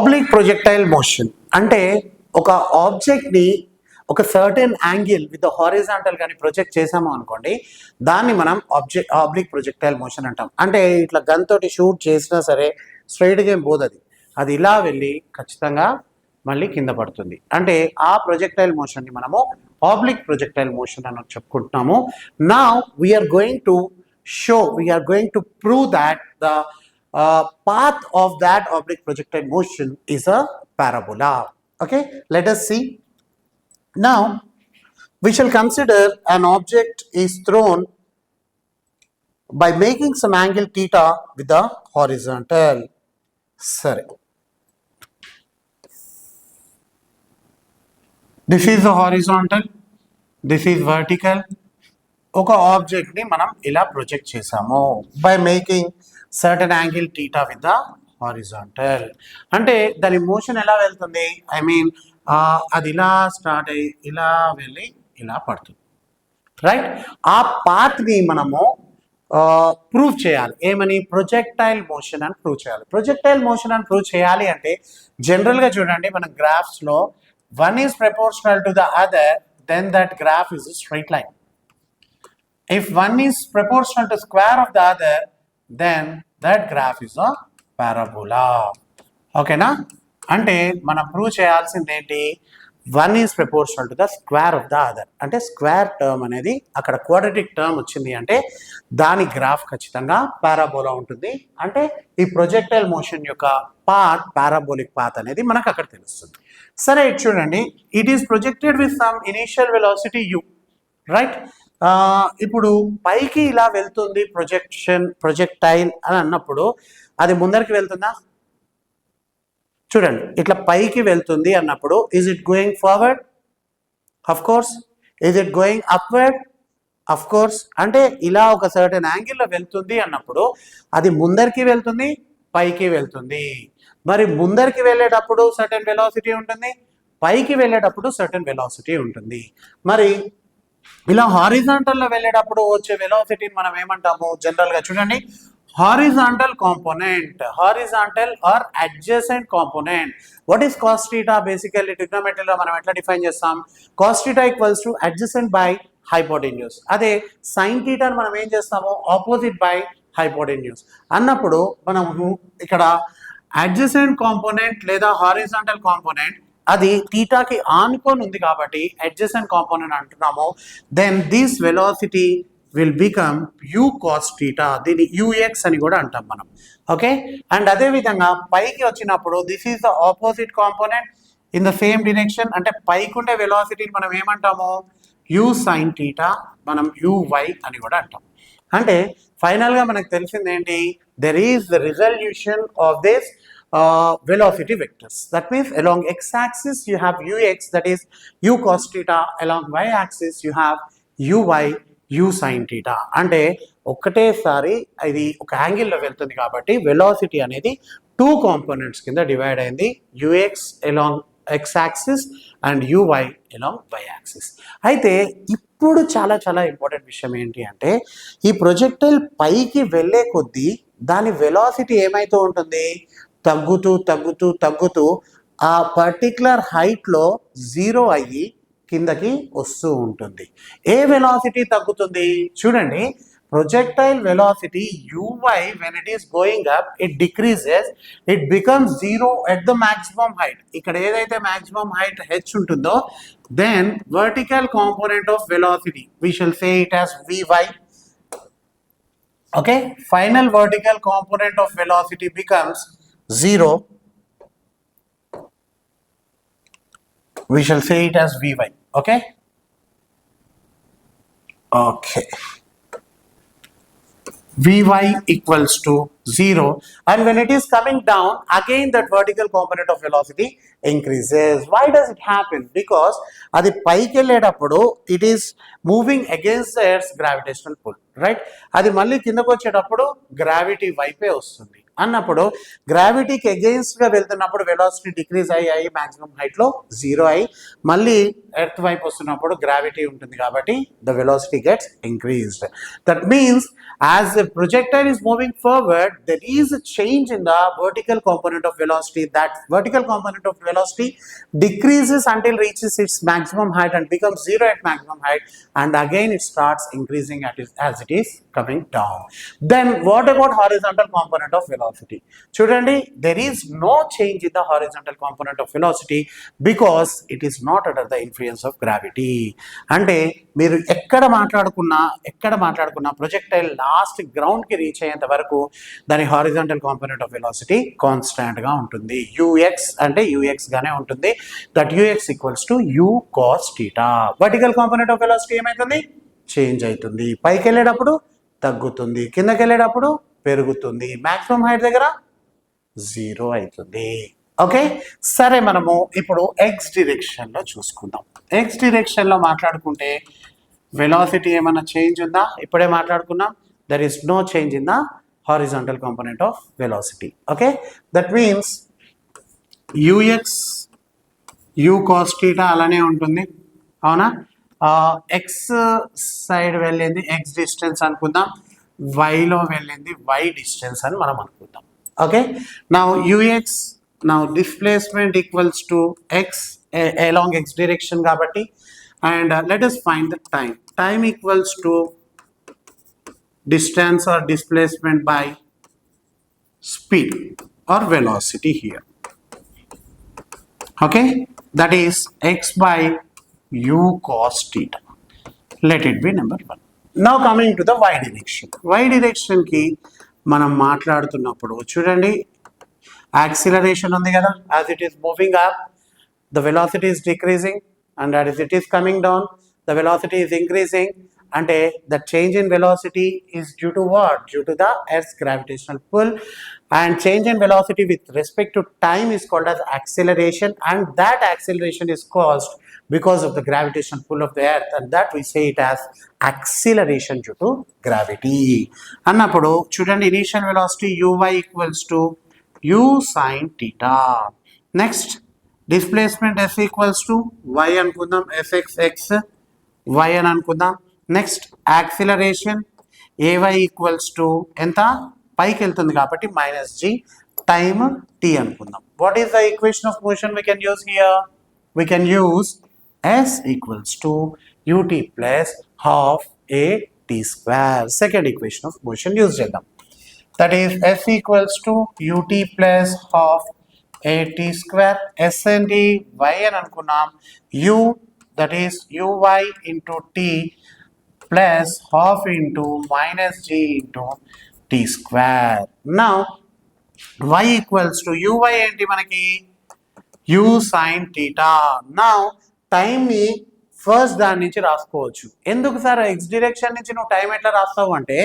Oblique projectile motion అంటే ఒక ఆబ్జెక్ట్ని ఒక సర్టెన్ యాంగిల్ విత్ హారిజాంటల్ కానీ ప్రొజెక్ట్ చేసాము అనుకోండి, దాన్ని మనం ఆబ్లిక్ ప్రొజెక్టైల్ మోషన్ అంటాం. అంటే ఇట్లా గన్ తోటి షూట్ చేసినా సరే స్ట్రైట్గా ఏం పోదు, అది ఇలా వెళ్ళి ఖచ్చితంగా మళ్ళీ కింద పడుతుంది. అంటే ఆ ప్రొజెక్టైల్ మోషన్ని మనము ఆబ్లిక్ ప్రొజెక్టైల్ మోషన్ అని చెప్పుకుంటున్నాము. Now we're going to prove that the path of that oblique projectile motion is a parabola. Okay, let us see. Now we shall consider an object is thrown by making some angle theta with the horizontal. Sorry, this is the horizontal, this is vertical. ఒక ఆబ్జెక్ట్ని మనం ఇలా project చేసాము by making certain angle theta with the horizontal. అంటే దాని motion ఎలా వెళ్తుంది, I mean అది ఇలా స్టార్ట్ అయ్యి ఇలా వెళ్ళి ఇలా పడుతుంది, రైట్? ఆ పాత్ని మనము ప్రూవ్ చేయాలి. ఏమని? ప్రొజెక్టైల్ మోషన్ అని ప్రూవ్ చేయాలి. ప్రొజెక్టైల్ మోషన్ అని ప్రూవ్ చేయాలి అంటే జనరల్గా చూడండి, మన గ్రాఫ్స్లో one is proportional to the other, then that graph is a straight line. If one is proportional to square of the other, then that graph is a parabola. ఓకేనా? అంటే మనం ప్రూవ్ చేయాల్సింది ఏంటి? One is proportional to the square of the other. అంటే square term అనేది అక్కడ quadratic term వచ్చింది అంటే దాని గ్రాఫ్ ఖచ్చితంగా పారాబోలా ఉంటుంది. అంటే ఈ ప్రొజెక్టైల్ మోషన్ యొక్క పాత్, పారాబోలిక్ పాత్ అనేది మనకు అక్కడ తెలుస్తుంది. సరే, చూడండి, it is projected with some initial velocity u, right? ఇప్పుడు పైకి ఇలా వెళ్తుంది ప్రొజెక్టైల్ అని అన్నప్పుడు అది ముందరికి వెళ్తుందా? చూడండి, ఇట్లా పైకి వెళ్తుంది అన్నప్పుడు is it going forward? Of course. Is it going upward? Of course. అంటే ఇలా ఒక సర్టెన్ యాంగిల్లో వెళ్తుంది అన్నప్పుడు అది ముందరికి వెళ్తుంది, పైకి వెళ్తుంది. మరి ముందరికి వెళ్ళేటప్పుడు సర్టెన్ వెలాసిటీ ఉంటుంది, పైకి వెళ్ళేటప్పుడు సర్టెన్ వెలాసిటీ ఉంటుంది. మరి ఇలా హారిజాంటల్లో వెళ్ళేటప్పుడు వచ్చే వెలాసిటీని మనం ఏమంటాము? జనరల్గా చూడండి, horizontal component, horizontal or adjacent component. What is cos theta? Basically ట్రిగ్నోమెట్రీలో మనం ఎట్లా డిఫైన్ చేస్తాం? Cos theta equals to adjacent by hypotenuse. అదే సైన్ థీటాను మనం ఏం చేస్తాము? Opposite by hypotenuse. అన్నప్పుడు మనము ఇక్కడ అడ్జసెంట్ కాంపోనెంట్ లేదా హారిజాంటల్ కాంపోనెంట్ అది థీటాకి ఆనుకొని ఉంది కాబట్టి అడ్జసెంట్ కాంపోనెంట్ అంటున్నాము. Then this velocity will become u cos theta. దీన్ని ux అని కూడా అంటాం మనం. ఓకే, అండ్ అదే విధంగా పైకి వచ్చినప్పుడు this is the opposite component in the same direction. అంటే పైకి ఉండే వెలాసిటీని మనం ఏమంటాము? u sin theta, మనం uy అని కూడా అంటాం. అంటే ఫైనల్గా మనకు తెలిసింది ఏంటి? There is the resolution of this velocity vectors. That means along x-axis you have ux, that is u cos theta. Along y-axis you have uy, u sin theta. అంటే ఒకటేసారి ఇది ఒక యాంగిల్లో వెళ్తుంది కాబట్టి వెలాసిటీ అనేది టూ కాంపోనెంట్స్ కింద divide అయింది, ux along x-axis and uy along y-axis. అయితే ఇప్పుడు చాలా చాలా ఇంపార్టెంట్ విషయం ఏంటి అంటే ఈ ప్రొజెక్టైల్ పైకి వెళ్ళే కొద్దీ దాని వెలాసిటీ ఏమైతే ఉంటుంది? తగ్గుతూ తగ్గుతూ తగ్గుతూ ఆ పర్టికులర్ హైట్లో జీరో అయ్యి కిందకి వస్తూ ఉంటుంది. ఏ వెలాసిటీ తగ్గుతుంది? చూడండి, projectile velocity uy when it is going up, it decreases, it becomes zero at the maximum height. ఇక్కడ ఏదైతే maximum height h ఉంటుందో, then vertical component of velocity we shall say it as vy. Okay, final vertical component of velocity becomes 0. We shall say it as vy. Okay, vy equals to 0, and when it is coming down again that vertical component of velocity increases. Why does it happen? Because adi paiki elledappudu it is moving against the earth's gravitational pull, right? Adi malli kindaku vachetappudu gravity వైపే వస్తుంది. అన్నప్పుడు గ్రావిటీకి అగెయిన్స్ట్గా వెళ్తున్నప్పుడు velocity decrease అయ్యి maximum హైట్లో 0 అయ్యి మళ్ళీ earth వైపు వస్తున్నప్పుడు గ్రావిటీ ఉంటుంది కాబట్టి the velocity gets increased. That means as the projectile is moving forward, there is a change in the vertical component of velocity. That vertical component of velocity decreases until reaches its maximum height and becomes 0 at maximum height, and again it starts increasing as it is coming down. Then what about horizontal component of velocity? Chudandi, there is no change in the horizontal component of velocity because it is not under the influence of gravity. అంటే మీరు ఎక్కడ మాట్లాడుకున్నా projectile last గ్రౌండ్కి reach అయ్యేంత వరకు దాని horizontal component of velocity కాన్స్టాంట్గా ఉంటుంది. UX అంటే యూఎక్స్ గానే ఉంటుంది. That UX equals to you cos theta. Vertical component of velocity ఏమవుతుంది? చేంజ్ అవుతుంది. పైకి వెళ్ళేటప్పుడు తగ్గుతుంది, కిందకి వెళ్ళేటప్పుడు పెరుగుతుంది, మ్యాక్సిమం హైట్ దగ్గర 0 అవుతుంది. ఓకే, సరే మనము ఇప్పుడు ఎక్స్ డిరెక్షన్లో చూసుకుందాం. ఎక్స్ డిరెక్షన్లో మాట్లాడుకుంటే వెలాసిటీ ఏమైనా చేంజ్ ఉందా? ఇప్పుడే మాట్లాడుకున్నాం, there is no change in the horizontal component of velocity. Okay, that means u x u cos theta అలానే ఉంటుంది, అవునా? ఎక్స్ సైడ్ వెళ్ళింది ఎక్స్ డిస్టెన్స్ అనుకుందాం, వైలో వెళ్ళింది వై డిస్టెన్స్ అని మనం అనుకుందాం. Okay, now u x now displacement equals to x along x direction kabatti, and let us find the time equals to distance or displacement by speed or velocity here. Okay, that is x by u cos theta. Let it be number 1. Now coming to the y direction ki manam maatladutunnappudu chudandi, acceleration ఉంది కదా, as it is moving up the velocity is decreasing, and as it is coming down the velocity is increasing. అంటే the change in velocity is due to what? Due to the earth's gravitational pull, and change in velocity with respect to time is called as acceleration, and that acceleration is caused because of the gravitational pull of the earth, and that we say it as acceleration due to gravity. అన్నప్పుడు చూడండి, initial velocity uy equals to u sin theta. Next, displacement s equals to y అనుకుందాం, fxx y అని అనుకుందాం. Next acceleration ay equals to ఎంత? పైకి వెళ్తుంది కాబట్టి -g, time t అనుకుందాం. What is the equation of motion we can use here? We can use s equals to ut plus half at square. Second equation of motion use చేద్దాం. That is s equals to ut plus half at square. S and t y అని అనుకున్నాం. u, that is uy into t plus half into minus g into t square. Now y equals to uy ఏంటి మనకి? u sin theta. Now time ని first దాని నుంచి రాసుకోవచ్చు. ఎందుకు sir X direction నుంచి నువ్వు టైం ఎట్లా రాస్తావు అంటే,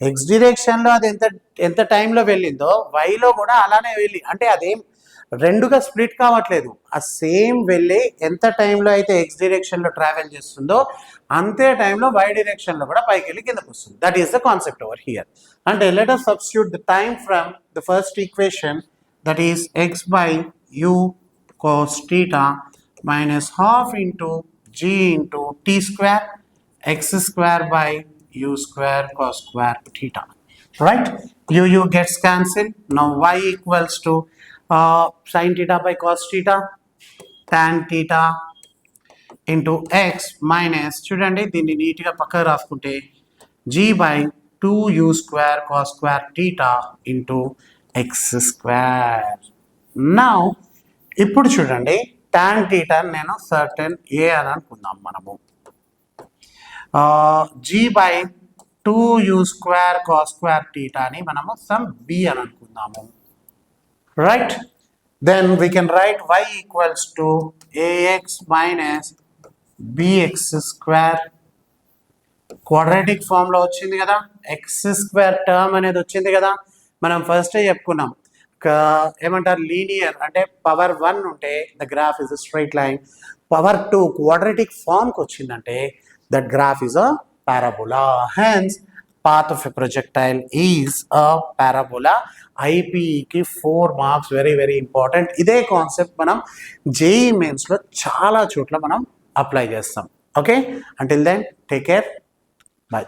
ఎక్స్ డిరెక్షన్లో అది ఎంత టైంలో వెళ్ళిందో వైలో కూడా అలానే వెళ్ళి, అంటే అదేం రెండుగా స్ప్లిట్ కావట్లేదు, ఆ సేమ్ వెళ్ళి ఎంత టైంలో అయితే ఎక్స్ డిరెక్షన్లో ట్రావెల్ చేస్తుందో అంతే టైంలో వై డిరెక్షన్లో కూడా పైకి వెళ్ళి కిందకు వస్తుంది. That is the concept over here. అంటే let us substitute the time from the first equation, that is x by u cos theta minus half into g into t square x square by u square cos square theta. Right? U gets cancelled. Now y equals to sin theta by cos theta tan theta into x minus, చూడండి దీన్ని నీట్గా పక్కకు రాసుకుంటే, g by 2u square cos square theta into x square. Now ఇప్పుడు చూడండి, tan theta నేను certain a అని అనుకుందాం మనము, g by 2u square cos square theta అని మనము సమ్ b అని అనుకుందాము. Right, then we can write y equals to ax minus bx square. Quadratic form లో వచ్చింది కదా, ఎక్స్ స్క్వేర్ టర్మ్ అనేది వచ్చింది కదా, మనం ఫస్ట్ చెప్పుకున్నాం ఏమంటారు, లీనియర్ అంటే పవర్ 1 ఉంటే the graph is a straight line, power 2 quadratic ఫామ్కి వచ్చిందంటే that graph is a parabola. Hence path of a projectile is a parabola. ఐపీఈకి 4 మార్క్స్, వెరీ వెరీ ఇంపార్టెంట్. ఇదే కాన్సెప్ట్ మనం జేఈ మెయిన్స్లో చాలా చోట్ల మనం అప్లై చేస్తాం. Okay, until then take care, bye.